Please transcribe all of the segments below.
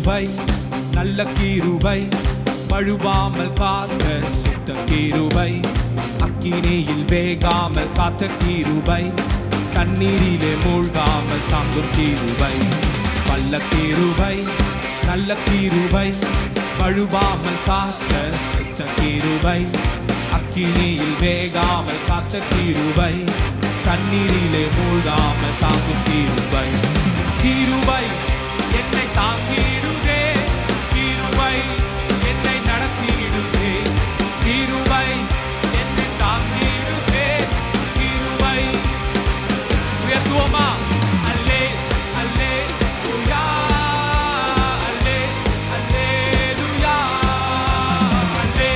கிருபை நல்ல கிருபை வழுவாமல் காத்த சுத்த கிருபை அக்கினியில் வேகாமல் காத்த கிருபை தண்ணீரிலே மூழ்காமல் தாங்கும் கிருபை வல்ல கிருபை நல்ல கிருபை வழுவாமல் காத்த சுத்த கிருபை அக்கினியில் வேகாமல் காத்த கிருபை தண்ணீரிலே மூழ்காமல் தாங்கும் கிருபை கிருபை என்னை தாங்கிடுதே கிருபை என்னை நடத்திடுதே கிருபை என்னை தாங்கிடுதே கிருபை உயர்த்துவோமா அல்லே அல்லே லூயா அல்லே அல்லேலூயா அல்லே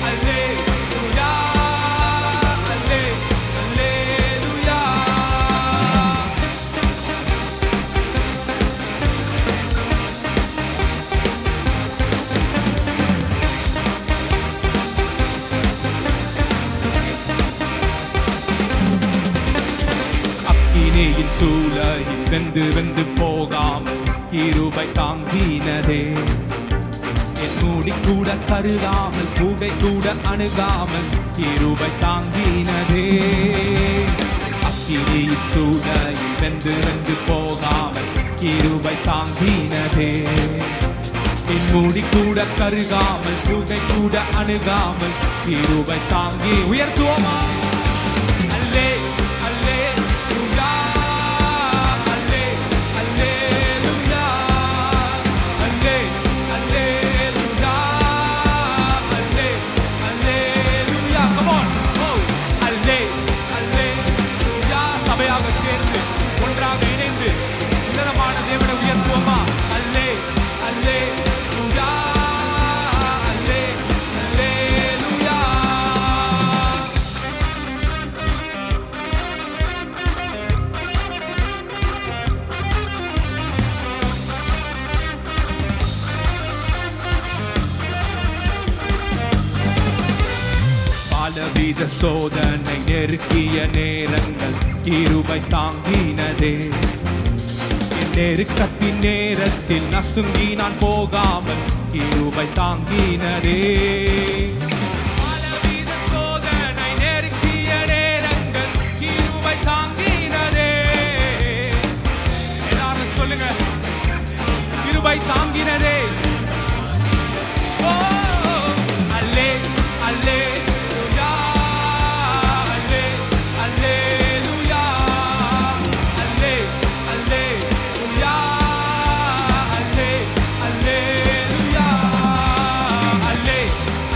அல்லேலூயா அல்லே அல்லேலூயா அக்கினியின் சூளையில் வெந்து வெந்து போகாமல் கிருபை தாங்கினதே என் மூடி கூட கருகாமல் புகை கூட அணுகாமல் கிருபை தாங்கினதே அக்கினியின் சூளையில் வெந்து வெந்து போகாமல் கிருபை தாங்கினதே என் மூடி கூட கருகாமல் புகை கூட அணுகாமல் கிருபை தாங்கி உயர்த்துவோமா அல்லே அல்லே லூயா அல்லே அல்லேலூயா அல்லே அல்லேலூயா அல்லே அல்லேலூயா come on oh அல்லே அல்லேலூயா சபையாக சேர்ந்து ஒன்றாக இணைந்து உன்னதமான தேவனை உயர்த்துவோமா அல்லே அல்லேலூயா அல்லே அல்லேலூயா பலவித சோதனை நெருக்கிய நேரங்கள் கிருபை தாங்கினதே என் நெருக்கத்தின் நேரத்தில் நசுங்கி நான் போகாமல் கிருபை தாங்கினதே பலவித சோதனை நெருக்கிய நேரங்கள் கிருபை தாங்கினதே எல்லாரும் சொல்லுங்க கிருபை தாங்கினதே ஓ அல்லே அல்லேலூயா அல்லே அல்லேலூயா அல்லே அல்லேலூயா அல்லே அல்லேலூயா அல்லே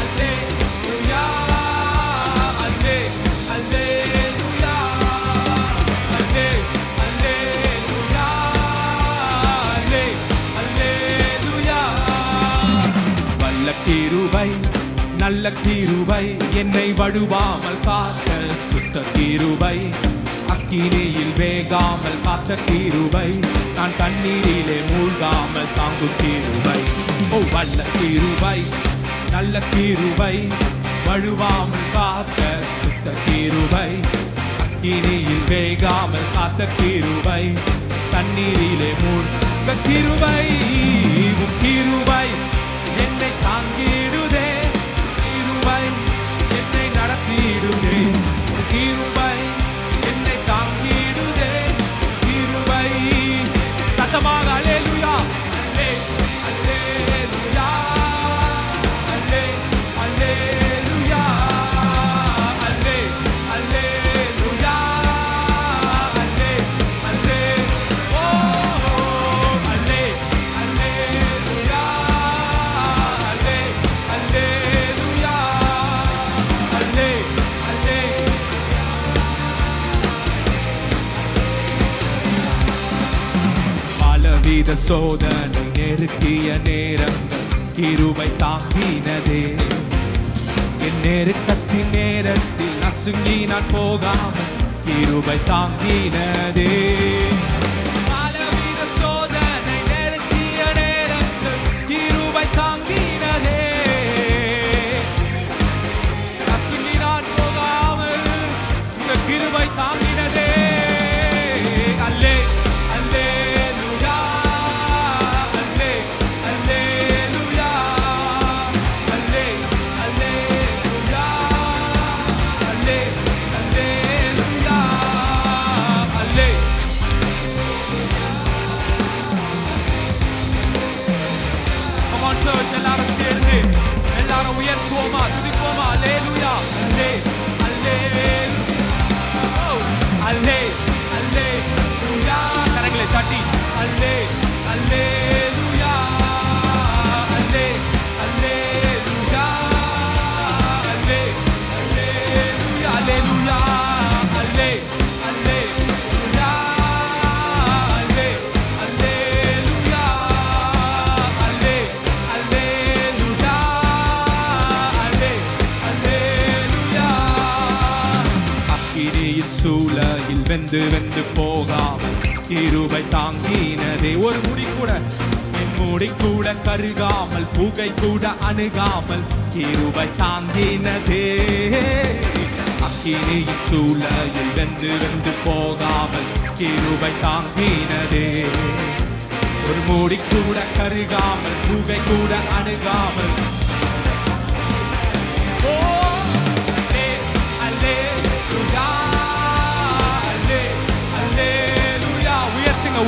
அல்லேலூயா அல்லே அல்லேலூயா அல்லே அல்லேலூயா அல்லே அல்லேலூயா வல்ல கிருபை நல்ல கிருபை என்னை வழுவாமல் காத்த சுத்த கிருபை அக்கினியில் வேகாமல் காத்த கிருபை நான் தண்ணீரிலே மூழ்காமல் தாங்கும் கிருபை ஓ வல்ல கிருபை நல்ல கிருபை வழுவாமல் காத்த சுத்த கிருபை அக்கினியில் வேகாமல் காத்த கிருபை தண்ணீரிலே மூழ்க கிருபை கிருபை என்னை தாங்கிடுதே கிருபை என்னை நடத்திடுதே கிருபை என்னை தாங்கிடுதே கிருபை சத்தமாக அல்லேலூயா அல்லே அல்லேலூயா அல்லே அல்லேலூயா அல்லே அல்லேலூயா அல்லே அல்லே ஓ அல்லே அல்லேலூயா அல்லே அல்லேலூயா அல்லே அல்லே பலவித சோதனை நெருக்கிய நேரங்கள் கிருபை தாங்கினதே என் நெருக்கத்தின் நேரத்தில் நசுங்கி நான் போகாமல் கிருபை தாங்கினதே பலவித சோதனை நெருக்கிய நேரங்கள் கிருபை தாங்கினதே நசுங்கி நான் போகாமல் இந்த கிருபை தாங்கினதே அல்லே அல்லேலூயா அல்லே சர்ச் எல்லாரும் சேர்ந்து எல்லாரும் உயர்த்துவோமா துதிப்போமா அல்லேலூயா அல்லே அல்லே அல்லேலூயா கரங்களை தட்டி அல்லே அல்லேலூயா அல்லே அல்லேலூயா அல்லே அல்லேலூயா அல்லேலூயா அல்லே அல்லேலூயா அல்லே அல்லேலூயா அல்லே அல்லேலூயா அல்லே அல்லேலூயா அக்கினியின் சூளையில் வெந்து வெந்து போகாமல் கிருபை தாங்கினதே ஒரு முடி கூட என் முடி கூட கருகாமல் புகை கூட அணுகாமல் கிருபை தாங்கினதே அக்கினியின் சூளையில் வெந்து வெந்து போகாமல் கிருபை தாங்கினதே ஒரு முடி கூட கருகாமல் புகை கூட அணுகாமல்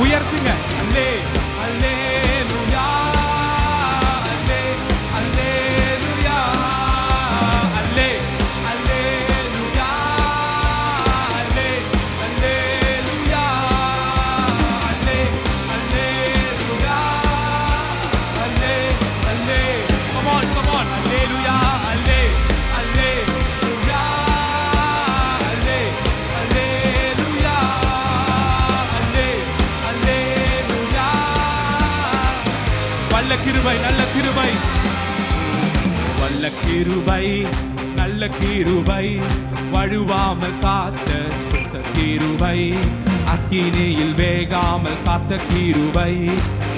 உயர்த்துங்க அல்லே அல்லேலூயா அல்லே அல்லேலூயா அல்லே அல்லேலூயா அல்லே அல்லேலூயா அல்லே அல்லேலூயா அல்லே அல்லே come on அல்லேலூயா அல்லே அல்லேலூயா அல்லே அல்லேலூயா நல்ல கிருபை நல்ல கிருபை வல்ல கிருபை நல்ல கிருபை வழுவாமல் காத்த சுத்த கிருபை அக்கினியில் வேகாமல் காத்த கிருபை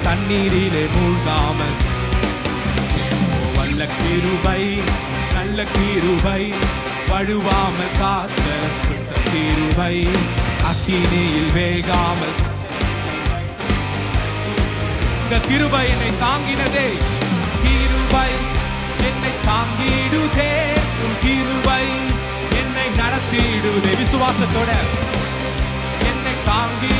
தண்ணீரிலே மூழ்காமல் வல்ல கிருபை நல்ல கிருபை வழுவாமல் காத்த சுத்த கிருபை அக்கினியில் வேகாமல் கிருபை என்னை தாங்கினதே கிருபை என்னை தாங்கிடுதே உன் கிருபை என்னை நடத்திடுதே விசுவாசத்தோட என்னை தாங்கி